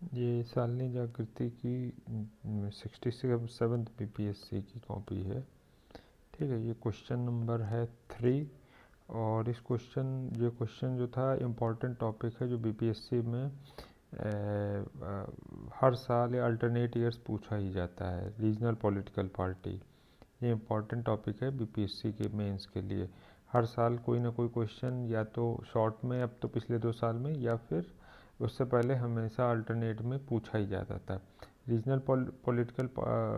ये सालनी जागृति की 67th बीपीएससी की कॉपी है। ठीक है, ये क्वेश्चन नंबर है 3। और ये क्वेश्चन जो था इम्पोर्टेंट टॉपिक है जो बीपीएससी में हर साल या अल्टरनेट ईयर्स पूछा ही जाता है। रीजनल पॉलिटिकल पार्टी, ये इम्पॉर्टेंट टॉपिक है बीपीएससी के मेंस के लिए। हर साल कोई ना कोई क्वेश्चन या तो शॉर्ट में, अब तो पिछले 2 साल में, या फिर उससे पहले हमेशा अल्टरनेट में पूछा ही जाता था। रीजनल पॉलिटिकल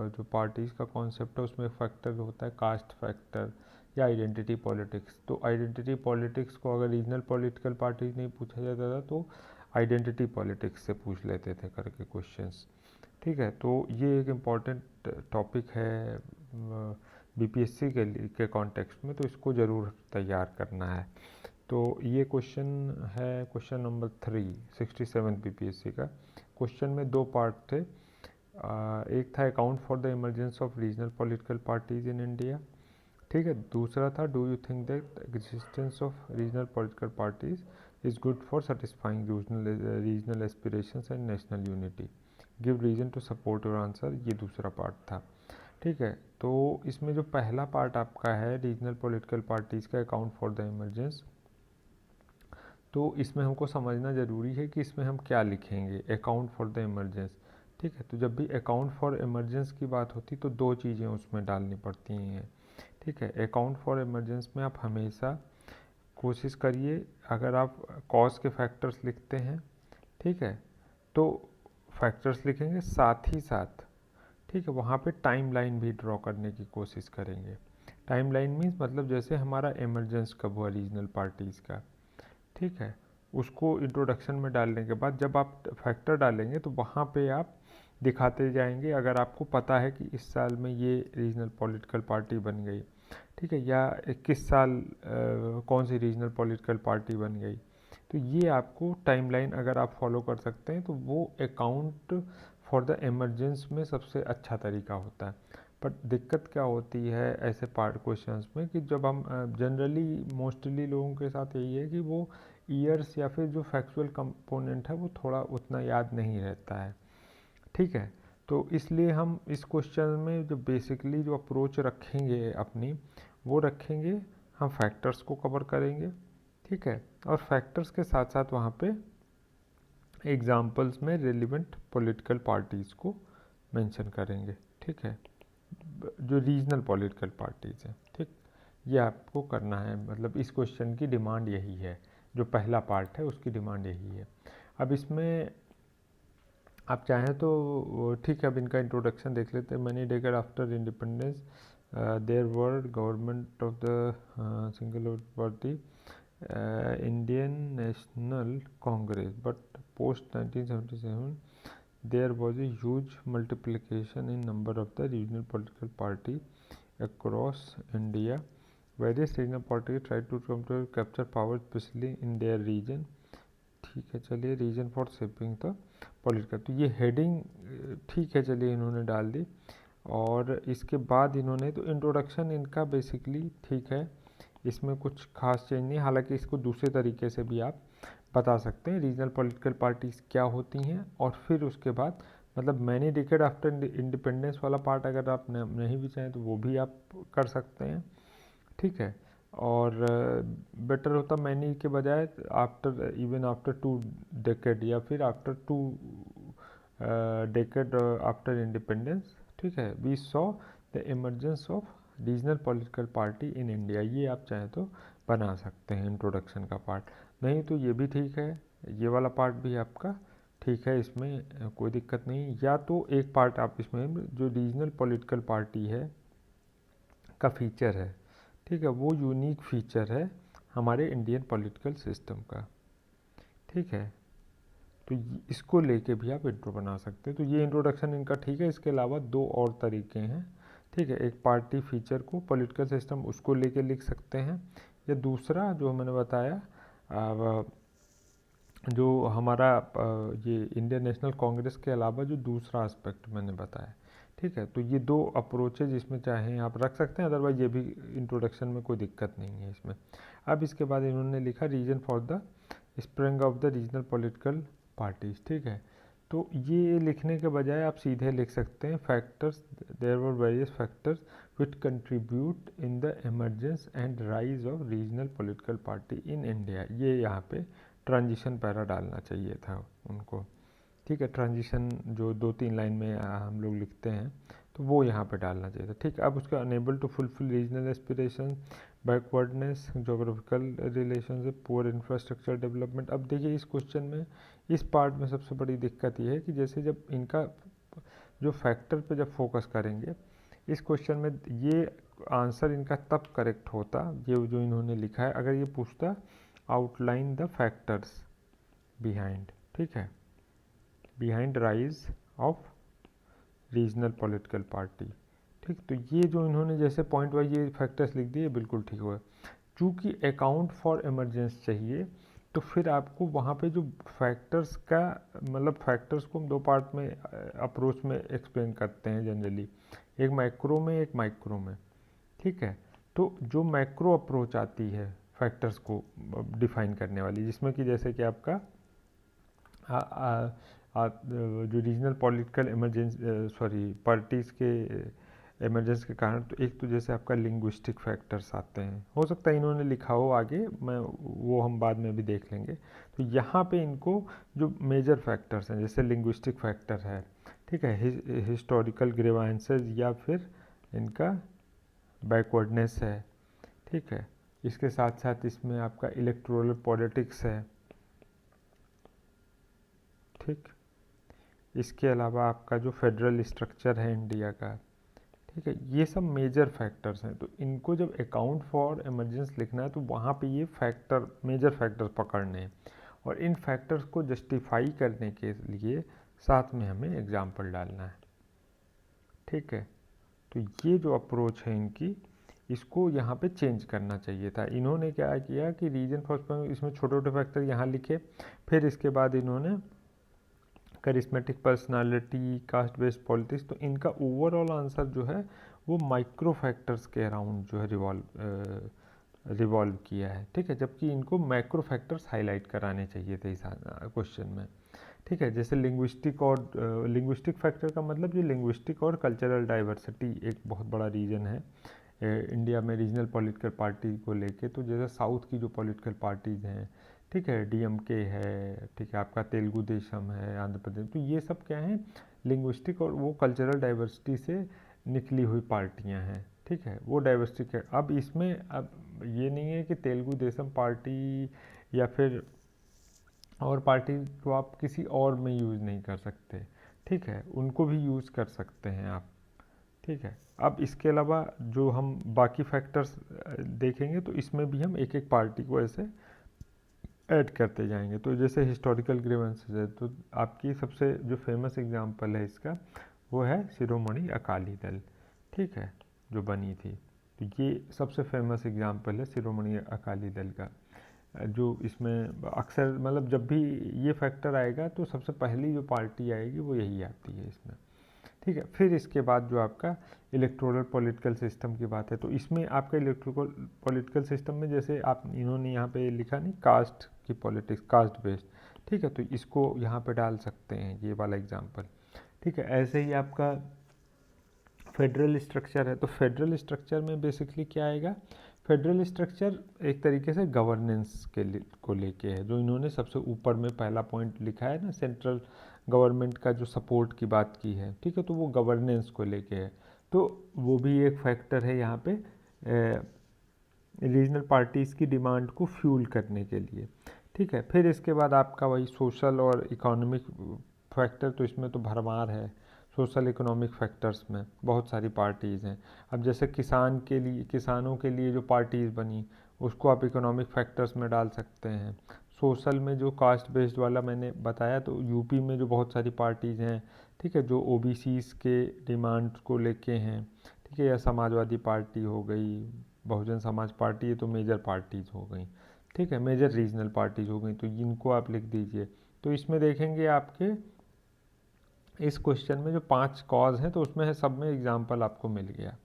जो पार्टीज़ का कॉन्सेप्ट है उसमें फैक्टर होता है कास्ट फैक्टर या आइडेंटिटी पॉलिटिक्स। तो आइडेंटिटी पॉलिटिक्स को अगर रीजनल पॉलिटिकल पार्टीज नहीं पूछा जाता था तो आइडेंटिटी पॉलिटिक्स से पूछ लेते थे करके क्वेश्चंस। ठीक है, तो ये एक इम्पॉर्टेंट टॉपिक है बीपीएससी के कॉन्टेक्स्ट में, तो इसको ज़रूर तैयार करना है। तो ये क्वेश्चन है क्वेश्चन नंबर 3 67 बीपीएससी का। क्वेश्चन में 2 पार्ट थे। एक था account for the emergence of regional political parties in India. ठीक है, दूसरा था do you think that existence of regional political parties is good for satisfying regional aspirations and national unity, give reason to support your answer, ये दूसरा part था। ठीक है, तो इसमें जो पहला पार्ट आपका है रीजनल पॉलिटिकल पार्टीज़ का अकाउंट फॉर द इमरजेंस, तो इसमें हमको समझना ज़रूरी है कि इसमें हम क्या लिखेंगे, अकाउंट फॉर द इमरजेंस। ठीक है, तो जब भी अकाउंट फॉर इमरजेंस की बात होती तो 2 चीज़ें उसमें डालनी पड़ती हैं। ठीक है, अकाउंट फॉर इमरजेंस में आप हमेशा कोशिश करिए, अगर आप कॉज के फैक्टर्स लिखते हैं, ठीक है, तो फैक्टर्स लिखेंगे साथ ही साथ, ठीक है, वहाँ पे टाइमलाइन भी ड्रॉ करने की कोशिश करेंगे। टाइमलाइन मीन्स मतलब जैसे हमारा इमरजेंस कब हुआ रीजनल पार्टीज़ का, ठीक है, उसको इंट्रोडक्शन में डालने के बाद जब आप फैक्टर डालेंगे तो वहाँ पे आप दिखाते जाएंगे। अगर आपको पता है कि इस साल में ये रीजनल पॉलिटिकल पार्टी बन गई, ठीक है, या किस साल कौन सी रीजनल पॉलिटिकल पार्टी बन गई, तो ये आपको टाइमलाइन अगर आप फॉलो कर सकते हैं तो वो अकाउंट फॉर द इमरजेंस में सबसे अच्छा तरीका होता है। बट दिक्कत क्या होती है ऐसे पार्ट क्वेश्चंस में कि जब हम जनरली मोस्टली लोगों के साथ यही है कि वो ईयर्स या फिर जो फैक्चुअल कंपोनेंट है वो थोड़ा उतना याद नहीं रहता है। ठीक है, तो इसलिए हम इस क्वेश्चन में जो बेसिकली जो अप्रोच रखेंगे अपनी, वो रखेंगे हम फैक्टर्स को कवर करेंगे। ठीक है, और फैक्टर्स के साथ साथ वहाँ पे एग्जाम्पल्स में रेलिवेंट पॉलिटिकल पार्टीज़ को मेंशन करेंगे। ठीक है, जो रीजनल पॉलिटिकल पार्टीज़ हैं, ठीक, ये आपको करना है। मतलब इस क्वेश्चन की डिमांड यही है, जो पहला पार्ट है उसकी डिमांड यही है। अब इसमें आप चाहें तो ठीक है, अब इनका इंट्रोडक्शन देख लेते हैं। Many decade after independence there were government of the single party Indian National Congress, but post 1977 there was a huge multiplication in number of the regional political party across India. Various regional parties tried to capture power especially in their region. ठीक है, चलिए reason for shaping the political, तो ये heading ठीक है, चलिए इन्होंने डाल दी। और इसके बाद इन्होंने तो इंट्रोडक्शन इनका बेसिकली ठीक है, इसमें कुछ खास चेंज नहीं। हालांकि इसको दूसरे तरीके से भी आप बता सकते हैं रीजनल पॉलिटिकल पार्टीज़ क्या होती हैं, और फिर उसके बाद मतलब मैनी डिकेड आफ्टर इंडिपेंडेंस वाला पार्ट अगर आप नहीं भी चाहें तो वो भी आप कर सकते हैं। ठीक है, और बेटर होता मैनी के बजाय आफ्टर, इवन आफ्टर 2 डेकेड या फिर आफ्टर 2 डेकेड आफ्टर इंडिपेंडेंस। ठीक है, we saw the emergence of regional political party in India, ये आप चाहें तो बना सकते हैं इंट्रोडक्शन का पार्ट। नहीं तो ये भी ठीक है, ये वाला पार्ट भी आपका ठीक है, इसमें कोई दिक्कत नहीं। या तो एक पार्ट आप इसमें जो रीजनल पॉलिटिकल पार्टी है का फीचर है, ठीक है, वो यूनिक फीचर है हमारे इंडियन पॉलिटिकल सिस्टम का। ठीक है, तो इसको लेके भी आप इंट्रो बना सकते हैं। तो ये इंट्रोडक्शन इनका ठीक है। इसके अलावा 2 और तरीके हैं। ठीक है, एक पार्टी फीचर को पॉलिटिकल सिस्टम उसको लेके लिख सकते हैं, या दूसरा जो मैंने बताया जो हमारा ये इंडियन नेशनल कांग्रेस के अलावा जो दूसरा एस्पेक्ट मैंने बताया। ठीक है, तो ये 2 अप्रोचेज इसमें चाहें आप रख सकते हैं, अदरवाइज ये भी इंट्रोडक्शन में कोई दिक्कत नहीं है इसमें। अब इसके बाद इन्होंने लिखा reason for the spring of the regional political parties. ठीक है, तो ये लिखने के बजाय आप सीधे लिख सकते हैं factors, there were various factors which contribute in the emergence and rise of regional political party in India. ये यहाँ पे ट्रांजिशन पैरा डालना चाहिए था उनको, ठीक है। ट्रांजिशन जो 2-3 लाइन में हम लोग लिखते हैं तो वो यहाँ पे डालना चाहिए था, ठीक है। अब उसका unable to fulfil regional aspiration, backwardness, geographical relationship, poor infrastructure development. अब देखिए इस क्वेश्चन में, इस पार्ट में सबसे बड़ी दिक्कत ये है कि जैसे जब इनका जो फैक्टर पे जब फोकस करेंगे इस क्वेश्चन में, ये आंसर इनका तब करेक्ट होता, ये जो इन्होंने लिखा है, अगर ये पूछता आउटलाइन द फैक्टर्स बिहाइंड, ठीक है, behind rise of regional political party, ठीक। तो ये जो इन्होंने जैसे पॉइंट वाइज ये फैक्टर्स लिख दिए बिल्कुल ठीक हुआ। चूँकि अकाउंट फॉर इमरजेंस चाहिए तो फिर आपको वहाँ पे जो फैक्टर्स का मतलब फैक्टर्स को हम 2 पार्ट में अप्रोच में एक्सप्लेन करते हैं जनरली, एक मैक्रो में एक माइक्रो में, ठीक है। तो जो मैक्रो अप्रोच आती है फैक्टर्स को डिफाइन करने वाली, जिसमें कि जैसे कि आपका जो रीजनल पॉलिटिकल इमरजेंसी पार्टीज़ के इमरजेंसी के कारण, तो एक तो जैसे आपका लिंग्विस्टिक फैक्टर्स आते हैं, हो सकता है इन्होंने लिखा हो आगे, मैं वो हम बाद में भी देख लेंगे। तो यहाँ पे इनको जो मेजर फैक्टर्स हैं जैसे लिंग्विस्टिक फैक्टर है, ठीक है, हिस्टोरिकल ग्रीवांसेस या फिर इनका बैकवर्डनेस है, ठीक है। इसके साथ साथ इसमें आपका इलेक्टोरल पॉलिटिक्स है, ठीक। इसके अलावा आपका जो फेडरल स्ट्रक्चर है इंडिया का, ठीक है, ये सब मेजर फैक्टर्स हैं। तो इनको जब अकाउंट फॉर इमरजेंस लिखना है तो वहाँ पे ये फैक्टर, मेजर फैक्टर्स पकड़ने हैं, और इन फैक्टर्स को जस्टिफाई करने के लिए साथ में हमें एग्जाम्पल डालना है, ठीक है। तो ये जो अप्रोच है इनकी, इसको यहाँ पे चेंज करना चाहिए था। इन्होंने क्या किया कि रीजन फर्स्ट, इसमें छोटे छोटे फैक्टर यहाँ लिखे, फिर इसके बाद इन्होंने charismatic personality, caste based politics, तो इनका ओवरऑल आंसर जो है वो माइक्रो फैक्टर्स के अराउंड जो है रिवॉल्व किया है, ठीक है। जबकि इनको मैक्रो फैक्टर्स हाईलाइट कराने चाहिए थे इस क्वेश्चन में, ठीक है। जैसे लिंग्विस्टिक फैक्टर का मतलब जो लिंग्विस्टिक और कल्चरल डाइवर्सिटी एक बहुत बड़ा रीजन है इंडिया में रीजनल पॉलिटिकल पार्टी को लेके। तो जैसे साउथ की जो पॉलिटिकल पार्टीज़ हैं, ठीक है, डीएमके है, ठीक है, आपका तेलुगु देशम है, आंध्र प्रदेश, तो ये सब क्या है, लिंग्विस्टिक और वो कल्चरल डाइवर्सिटी से निकली हुई पार्टियां हैं, ठीक है, वो डाइवर्सिटी है। अब इसमें अब ये नहीं है कि तेलुगु देशम पार्टी या फिर और पार्टी को आप किसी और में यूज़ नहीं कर सकते, ठीक है, उनको भी यूज़ कर सकते हैं आप, ठीक है। अब इसके अलावा जो हम बाकी फैक्टर्स देखेंगे तो इसमें भी हम एक एक पार्टी को ऐसे ऐड करते जाएंगे। तो जैसे हिस्टोरिकल ग्रीवेंसेस है, तो आपकी सबसे जो फेमस एग्जांपल है इसका वो है शिरोमणि अकाली दल, ठीक है, जो बनी थी। तो ये सबसे फेमस एग्जांपल है शिरोमणि अकाली दल का, जो इसमें अक्सर मतलब जब भी ये फैक्टर आएगा तो सबसे पहली जो पार्टी आएगी वो यही आती है इसमें, ठीक है। फिर इसके बाद जो आपका इलेक्टोरल पॉलिटिकल सिस्टम की बात है, तो इसमें आपका इलेक्टोरल पॉलिटिकल सिस्टम में जैसे आप इन्होंने यहाँ पे लिखा नहीं कास्ट की पॉलिटिक्स, कास्ट बेस्ड, ठीक है, तो इसको यहाँ पे डाल सकते हैं ये वाला एग्जांपल, ठीक है। ऐसे ही आपका फेडरल स्ट्रक्चर है, तो फेडरल स्ट्रक्चर में बेसिकली क्या आएगा, फेडरल स्ट्रक्चर एक तरीके से गवर्नेंस को लेके है, जो इन्होंने सबसे ऊपर में पहला पॉइंट लिखा है ना, सेंट्रल गवर्नमेंट का जो सपोर्ट की बात की है, ठीक है, तो वो गवर्नेंस को लेके है, तो वो भी एक फैक्टर है यहाँ पे रीजनल पार्टीज़ की डिमांड को फ्यूल करने के लिए, ठीक है। फिर इसके बाद आपका वही सोशल और इकोनॉमिक फैक्टर, तो इसमें तो भरमार है सोशल इकोनॉमिक फैक्टर्स में, बहुत सारी पार्टीज़ हैं। अब जैसे किसानों के लिए जो पार्टीज़ बनी उसको आप इकोनॉमिक फैक्टर्स में डाल सकते हैं। सोशल में जो कास्ट बेस्ड वाला मैंने बताया, तो यूपी में जो बहुत सारी पार्टीज़ हैं, ठीक है, जो ओबीसीज़ के डिमांड्स को लेके हैं, ठीक है, या समाजवादी पार्टी हो गई, बहुजन समाज पार्टी, ये तो मेजर पार्टीज़ हो गई, ठीक है, मेजर रीजनल पार्टीज़ हो गई, तो इनको आप लिख दीजिए। तो इसमें देखेंगे आपके इस क्वेश्चन में जो 5 कॉज हैं, तो उसमें है सब में एग्जाम्पल आपको मिल गया,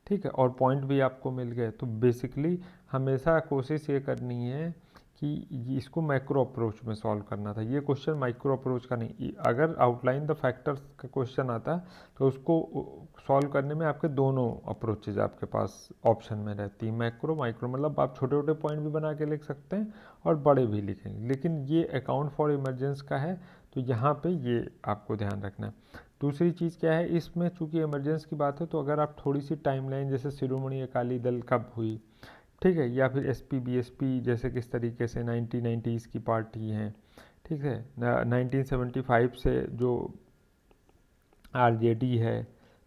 ठीक है, और पॉइंट भी आपको मिल गए। तो बेसिकली हमेशा कोशिश ये करनी है कि इसको मैक्रो अप्रोच में सॉल्व करना था। ये क्वेश्चन माइक्रो अप्रोच का नहीं, अगर आउटलाइन द फैक्टर्स का क्वेश्चन आता तो उसको सॉल्व करने में आपके दोनों अप्रोचेज आपके पास ऑप्शन में रहती है, मैक्रो माइक्रो। मतलब आप छोटे छोटे पॉइंट भी बना के लिख सकते हैं और बड़े भी लिखेंगे, लेकिन ये अकाउंट फॉर इमरजेंस का है तो यहाँ पे ये आपको ध्यान रखना है। दूसरी चीज़ क्या है, इसमें चूंकि इमरजेंस की बात है तो अगर आप थोड़ी सी टाइमलाइन, जैसे शिरोमणि अकाली दल कब हुई, ठीक है, या फिर एसपी बीएसपी जैसे किस तरीके से 1990s की पार्टी हैं, ठीक है, 1975 से जो आरजेडी है,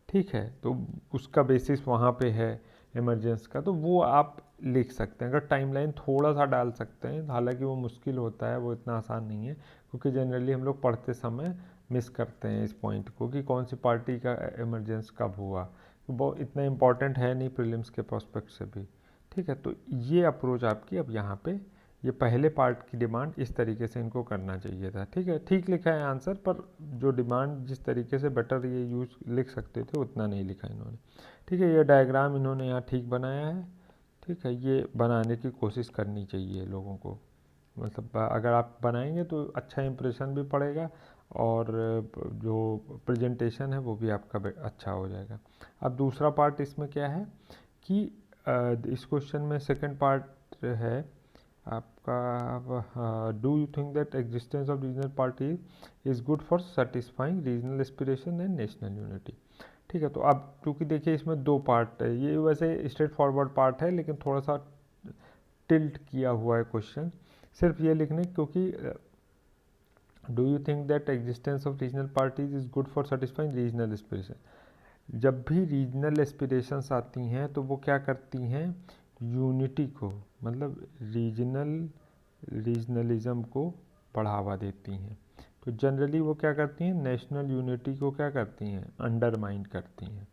ठीक है, तो उसका बेसिस वहाँ पे है इमरजेंस का, तो वो आप लिख सकते हैं। अगर टाइमलाइन थोड़ा सा डाल सकते हैं, हालांकि वो मुश्किल होता है, वो इतना आसान नहीं है, क्योंकि जनरली हम लोग पढ़ते समय मिस करते हैं इस पॉइंट को कि कौन सी पार्टी का इमरजेंस कब हुआ, तो वो इतना इम्पॉर्टेंट है नहीं प्रीलिम्स के प्रोस्पेक्ट से भी, ठीक है। तो ये अप्रोच आपकी अब यहाँ पे, ये पहले पार्ट की डिमांड इस तरीके से इनको करना चाहिए था, ठीक है। ठीक लिखा है आंसर, पर जो डिमांड जिस तरीके से बेटर ये यूज लिख सकते थे उतना नहीं लिखा इन्होंने, ठीक है। ये डायग्राम इन्होंने यहाँ ठीक बनाया है, ठीक है, ये बनाने की कोशिश करनी चाहिए लोगों को, मतलब अगर आप बनाएंगे तो अच्छा इंप्रेशन भी पड़ेगा और जो प्रेजेंटेशन है वो भी आपका अच्छा हो जाएगा। अब दूसरा पार्ट इसमें क्या है कि इस क्वेश्चन में सेकंड पार्ट है आपका, do you think that existence of regional party is good for satisfying regional aspiration and national unity, ठीक है। तो अब क्योंकि देखिए इसमें दो पार्ट है, ये वैसे स्ट्रेट फॉरवर्ड पार्ट है लेकिन थोड़ा सा टिल्ट किया हुआ है क्वेश्चन, सिर्फ ये लिखने, क्योंकि do you think that existence of regional parties is good for satisfying regional aspiration. जब भी रीजनल एस्पिरेशंस आती हैं तो वो क्या करती हैं, यूनिटी को, मतलब रीजनलिज्म को बढ़ावा देती हैं। तो जनरली वो क्या करती हैं, नेशनल यूनिटी को क्या करती हैं, अंडरमाइन करती हैं,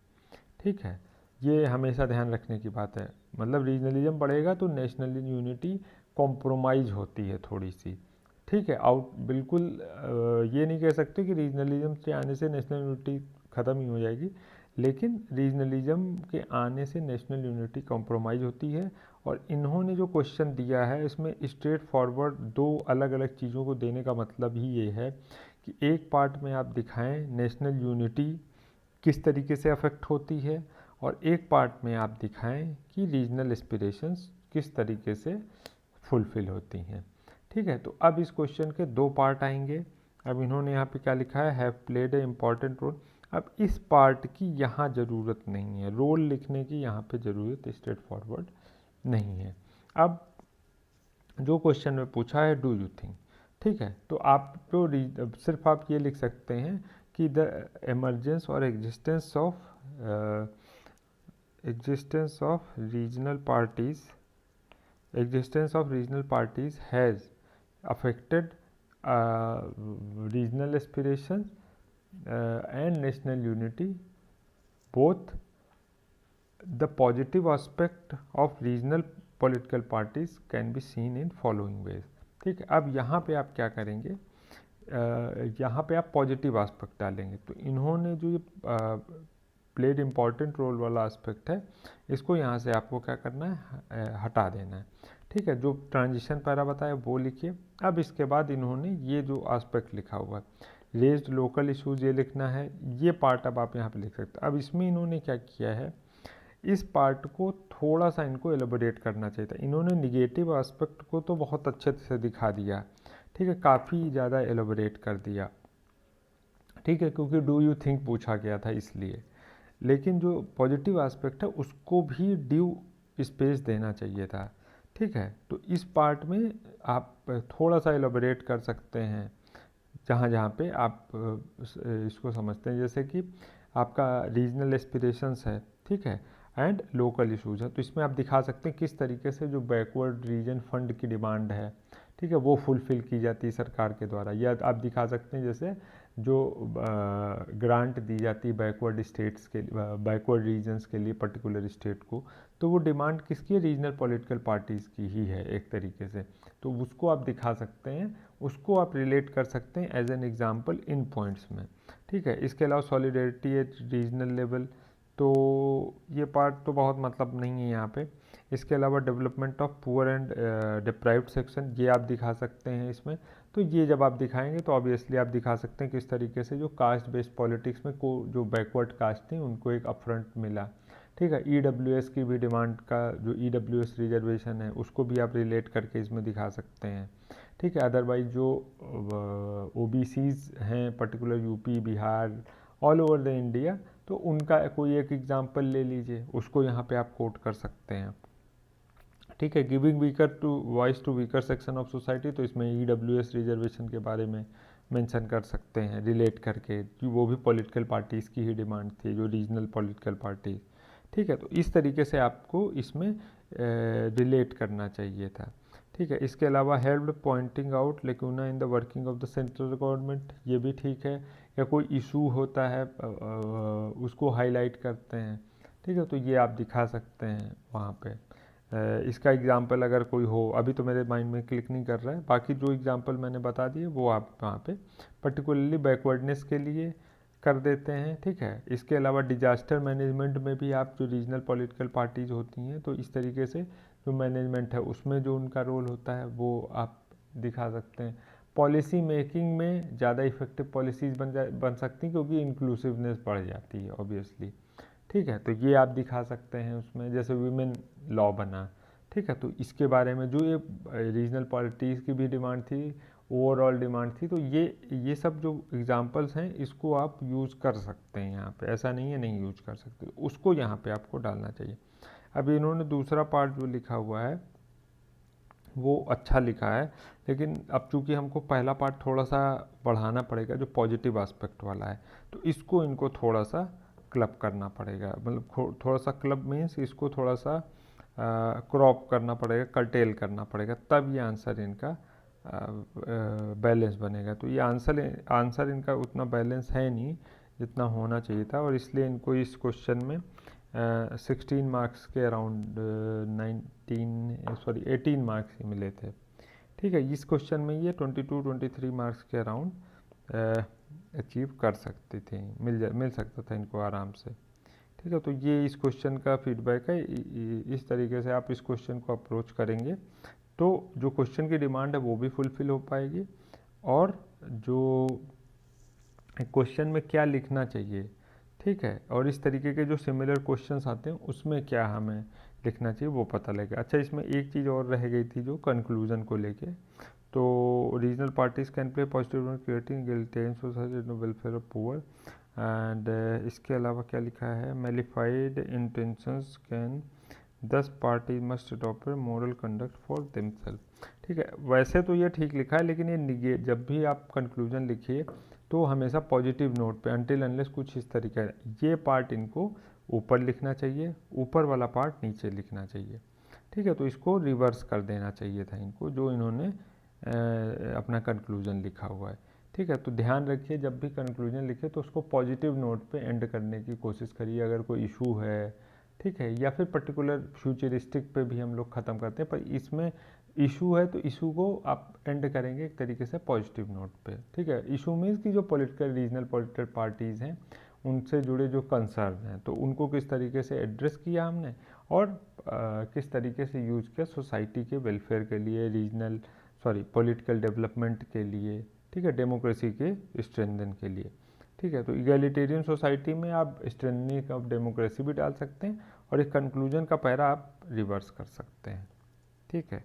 ठीक है। ये हमेशा ध्यान रखने की बात है, मतलब रीजनलिज्म बढ़ेगा तो नेशनल यूनिटी कॉम्प्रोमाइज़ होती है थोड़ी सी, ठीक है। बिल्कुल ये नहीं कह सकते कि रीजनलिज्म के आने से नेशनल यूनिटी ख़त्म ही हो जाएगी, लेकिन रीजनलिज्म के आने से नेशनल यूनिटी कॉम्प्रोमाइज़ होती है। और इन्होंने जो क्वेश्चन दिया है इसमें स्ट्रेट फॉरवर्ड दो अलग अलग चीज़ों को देने का मतलब ही ये है कि एक पार्ट में आप दिखाएं नेशनल यूनिटी किस तरीके से अफेक्ट होती है, और एक पार्ट में आप दिखाएं कि रीजनल एस्पिरेशंस किस तरीके से फुलफ़िल होती हैं, ठीक है। तो अब इस क्वेश्चन के दो पार्ट आएंगे। अब इन्होंने यहाँ पे क्या लिखा है, have played a important role. अब इस पार्ट की यहाँ ज़रूरत नहीं है, रोल लिखने की यहाँ पे ज़रूरत स्ट्रेट फॉरवर्ड नहीं है। अब जो क्वेश्चन में पूछा है डू यू थिंक, ठीक है, तो आप तो सिर्फ आप ये लिख सकते हैं कि द एमरजेंस और existence of regional parties has affected regional aspirations and national unity. Both the positive aspect of regional political parties can be seen in following ways, ठीक है। अब यहाँ पे आप क्या करेंगे, यहाँ पे आप पॉजिटिव एस्पेक्ट डालेंगे, तो इन्होंने जो ये प्लेड इम्पॉर्टेंट रोल वाला एस्पेक्ट है इसको यहाँ से आपको क्या करना है, हटा देना है, ठीक है। जो ट्रांजिशन पैरा बताया वो लिखिए। अब इसके बाद इन्होंने ये जो एस्पेक्ट लिखा हुआ है रेज्ड लोकल इशूज़, ये लिखना है, ये पार्ट अब आप यहाँ पे लिख सकते हैं। अब इसमें इन्होंने क्या किया है, इस पार्ट को थोड़ा सा इनको एलोबोरेट करना चाहिए था। इन्होंने निगेटिव एस्पेक्ट को तो बहुत अच्छे से दिखा दिया, ठीक है, काफ़ी ज़्यादा एलोबोरेट कर दिया, ठीक है, क्योंकि डू यू थिंक पूछा गया था इसलिए। लेकिन जो पॉजिटिव एस्पेक्ट है उसको भी ड्यू स्पेस देना चाहिए था, ठीक है। तो इस पार्ट में आप थोड़ा सा एलोबोरेट कर सकते हैं जहाँ जहाँ पे आप इसको समझते हैं, जैसे कि आपका रीजनल एस्पिरेशंस है, ठीक है, एंड लोकल इशूज़ है, तो इसमें आप दिखा सकते हैं किस तरीके से जो बैकवर्ड रीजन फंड की डिमांड है, ठीक है, वो फुलफ़िल की जाती है सरकार के द्वारा। या आप दिखा सकते हैं जैसे जो ग्रांट दी जाती है बैकवर्ड स्टेट्स के, बैकवर्ड रीजन्स के लिए पर्टिकुलर स्टेट को, तो वो डिमांड किसकी है, रीजनल पॉलिटिकल पार्टीज़ की ही है एक तरीके से, तो उसको आप दिखा सकते हैं, उसको आप रिलेट कर सकते हैं एज एन एग्जांपल इन पॉइंट्स में, ठीक है। इसके अलावा सॉलिडेरिटी एट रीजनल लेवल, तो ये पार्ट तो बहुत मतलब नहीं है यहाँ पे। इसके अलावा development of poor and deprived section, ये आप दिखा सकते हैं इसमें। तो ये जब आप दिखाएंगे तो ऑब्वियसली आप दिखा सकते हैं किस तरीके से जो कास्ट बेस्ड पॉलिटिक्स में को जो बैकवर्ड कास्ट थी उनको एक अपफ्रंट मिला। ठीक है, ईडब्ल्यूएस की भी डिमांड का जो ईडब्ल्यूएस रिजर्वेशन है उसको भी आप रिलेट करके इसमें दिखा सकते हैं। ठीक है, अदरवाइज जो ओबीसीज हैं particular UP Bihar all over the India, तो उनका कोई एक एग्जांपल ले लीजिए, उसको यहाँ पे आप कोट कर सकते हैं। ठीक है, giving weaker to voice to weaker section of society, तो इसमें ईडब्ल्यूएस रिजर्वेशन के बारे में मेंशन कर सकते हैं रिलेट करके कि वो भी पॉलिटिकल पार्टीज़ की ही डिमांड थी, जो रीजनल पॉलिटिकल पार्टीज। ठीक है, तो इस तरीके से आपको इसमें रिलेट करना चाहिए था। ठीक है, इसके अलावा help pointing out lacuna in the working of the central government, ये भी ठीक है, या कोई इशू होता है उसको हाईलाइट करते हैं। ठीक है, तो ये आप दिखा सकते हैं वहाँ पे। इसका एग्जाम्पल अगर कोई हो, अभी तो मेरे माइंड में क्लिक नहीं कर रहा है, बाकी जो एग्जाम्पल मैंने बता दिए वो आप वहाँ पे पर्टिकुलरली बैकवर्डनेस के लिए कर देते हैं। ठीक है, इसके अलावा डिजास्टर मैनेजमेंट में भी आप जो रीजनल पॉलिटिकल पार्टीज होती हैं तो इस तरीके से जो मैनेजमेंट है उसमें जो उनका रोल होता है वो आप दिखा सकते हैं। पॉलिसी मेकिंग में ज़्यादा इफेक्टिव पॉलिसीज़ बन सकती हैं क्योंकि इंक्लूसिवनेस बढ़ जाती है ऑब्वियसली। ठीक है, तो ये आप दिखा सकते हैं उसमें, जैसे वीमेन लॉ बना। ठीक है, तो इसके बारे में जो ये रीजनल पॉलिटीज़ की भी डिमांड थी, ओवरऑल डिमांड थी, तो ये सब जो एग्जांपल्स हैं इसको आप यूज़ कर सकते हैं यहाँ पे, ऐसा नहीं है नहीं यूज़ कर सकते, उसको यहाँ पे आपको डालना चाहिए। अभी इन्होंने दूसरा पार्ट जो लिखा हुआ है वो अच्छा लिखा है, लेकिन अब चूंकि हमको पहला पार्ट थोड़ा सा बढ़ाना पड़ेगा जो पॉजिटिव एस्पेक्ट वाला है, तो इसको इनको थोड़ा सा क्लब करना पड़ेगा, मतलब थोड़ा सा क्लब मीन्स इसको थोड़ा सा क्रॉप करना पड़ेगा, कर्टेल करना पड़ेगा, तब ये आंसर इनका बैलेंस बनेगा। तो ये आंसर इनका उतना बैलेंस है नहीं जितना होना चाहिए था, और इसलिए इनको इस क्वेश्चन में 16 मार्क्स के अराउंड 18 मार्क्स ही मिले थे। ठीक है, इस क्वेश्चन में ये 22-23 मार्क्स के अराउंड अचीव कर सकती थी, मिल सकता था इनको आराम से। ठीक है, तो ये इस क्वेश्चन का फीडबैक है। इस तरीके से आप इस क्वेश्चन को अप्रोच करेंगे तो जो क्वेश्चन की डिमांड है वो भी फुलफिल हो पाएगी, और जो क्वेश्चन में क्या लिखना चाहिए, ठीक है, और इस तरीके के जो सिमिलर क्वेश्चंस आते हैं उसमें क्या हमें लिखना चाहिए वो पता लगेगा। अच्छा, इसमें एक चीज़ और रह गई थी जो कंक्लूजन को लेके, तो regional parties can play positive role creating egalitarian society welfare of poor, and इसके अलावा क्या लिखा है, malafide intentions can 10 party must adopt moral conduct for themself. ठीक है, वैसे तो ये ठीक लिखा है, लेकिन ये जब भी आप कंक्लूजन लिखिए तो हमेशा पॉजिटिव नोट पे, अनटिल अनलेस कुछ इस तरीके है, ये पार्ट इनको ऊपर लिखना चाहिए, ऊपर वाला पार्ट नीचे लिखना चाहिए। ठीक है, तो इसको रिवर्स कर देना चाहिए था इनको, जो इन्होंने अपना कंक्लूजन लिखा हुआ है। ठीक है, तो ध्यान रखिए जब भी कंक्लूजन लिखे तो उसको पॉजिटिव नोट पे एंड करने की कोशिश करिए। अगर कोई इशू है, ठीक है, या फिर पर्टिकुलर फ्यूचरिस्टिक पे भी हम लोग ख़त्म करते हैं, पर इसमें इशू है तो इशू को आप एंड करेंगे एक तरीके से पॉजिटिव नोट पे। ठीक है, इशू मीन्स कि जो पॉलिटिकल रीजनल पॉलिटिकल पार्टीज़ हैं उनसे जुड़े जो कंसर्न हैं तो उनको किस तरीके से एड्रेस किया हमने, और किस तरीके से यूज किया सोसाइटी के वेलफेयर के लिए, पॉलिटिकल डेवलपमेंट के लिए, ठीक है, डेमोक्रेसी के स्ट्रेंथन के लिए। ठीक है, तो इगैलिटेरियन सोसाइटी में आप स्ट्रेंथनिंग ऑफ डेमोक्रेसी भी डाल सकते हैं, और एक कंक्लूजन का पैरा आप रिवर्स कर सकते हैं। ठीक है।